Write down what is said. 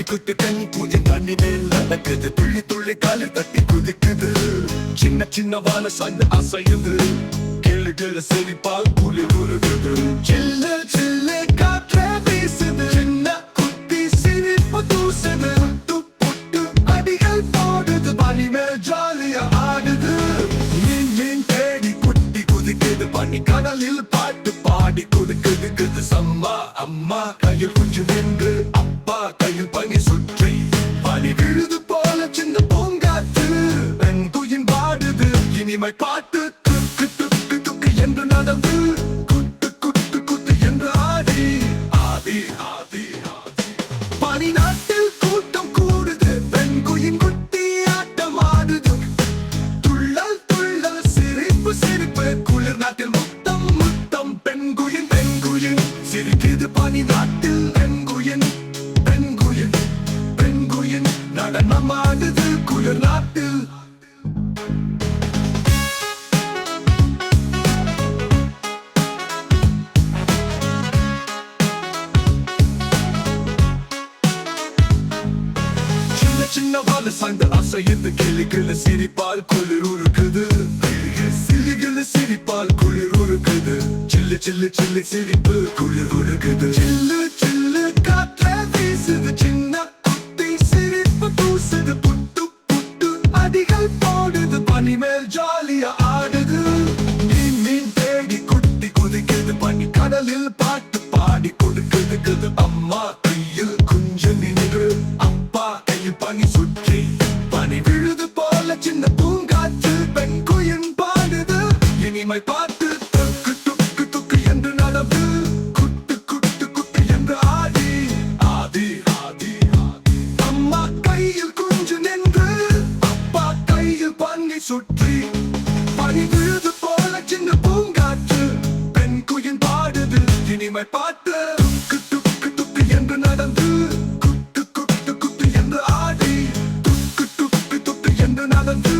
குத்து கண் பூஜை தண்ணி மேல் நடக்குது. துள்ளி துள்ளி காலில் தட்டி குதிக்குது. சின்ன சின்ன வாழ சாய்ந்து அசையுது. கிளு கிளு சிரிப்பால் குளிர் உருகுது. சில்லு சில்லு காற்றே வீசுது. சின்ன குட்டி சிரிப்பு தூசுது. புட்டு புட்டு அடிகள் போடுது. பனி மேல் ஜாலியா ஆடுது. மீன் மீன் தேடி குட்டி குதிக்குது. பனி கடலில் பாட்டு பாடி குதிக்குது. சம்மா அம்மா கையில் குஞ்சு நின்று அப்பா கையில் பனி சுற்றி பனி விழுது போல சின்ன பூங்காற்று பெண்குயின் பாடுது. இனிமை பாட்டு துக்கு துக்கு துக்கு என்று நடந்து குட்டு குட்டு குட்டு என்று ஆடி ஆதி ஆதி ஆதி பனி நாட்டில் கூட்டம் கூடுது. பெண்குயின் குட்டி ஆட்டம் ஆடுது. துள்ளல் துள்ளல் சிரிப்பு சிரிப்பு குளிர் நாட்டில் முத்தம் முத்தம் பெண்குயின் பெண்குயின் சிரிக்குது. பனி நாட்டில் பெண்குயின் பெண்குயின் பெண்குயின் நடனம் ஆடுது குளிர் நாட்டில். சின்ன சின்ன வாழ சாய்ந்த அசையுது. கிளி கிளி சிரிப்பால் குளிர் உருக்குது. சிலி கிளி சிரிப்பால் குளிர் உருக்குது. சில்லு சில்லு சில்லு சிரிப்பு குளிர் உருக்குது. சில்லு சில்லு காற்றே வீசுது. சின்ன குட்டி சிரிப்பு தூசுது. புட்டு புட்டு அடிகள் போடுது. பனி மேல் ஜாலியா ஆடுது. மீன் மீன் தேடி குட்டி குதிக்குது. பனி கடலில் பாட்டு பாடி கொடுக்குது. அம்மா கையில் குஞ்சு நின்று அப்பா கையில் பனி சுற்றி பனி விழுது போல சின்ன பூங்காற்று பெண்குயின் பாடுது. இனிமை பாட்டு துக்கு துக்கு துக்கு என்று நடந்து குட்டு குட்டு குட்டு என்று ஆடி ஆதி ஆதி ஆதி அம்மா கையில் குஞ்சு நின்று அப்பா கையில் பனி சுற்றி பனி விழுது போல சின்ன பூங்காற்று பெண்குயின் பாடுது. இனிமை பாட்டு துக்கு துக்கு துக்கு என்று நடந்து குட்டு குட்டு குட்டு என்று ஆடி துக்கு துக்கு துக்கு என்று நடந்து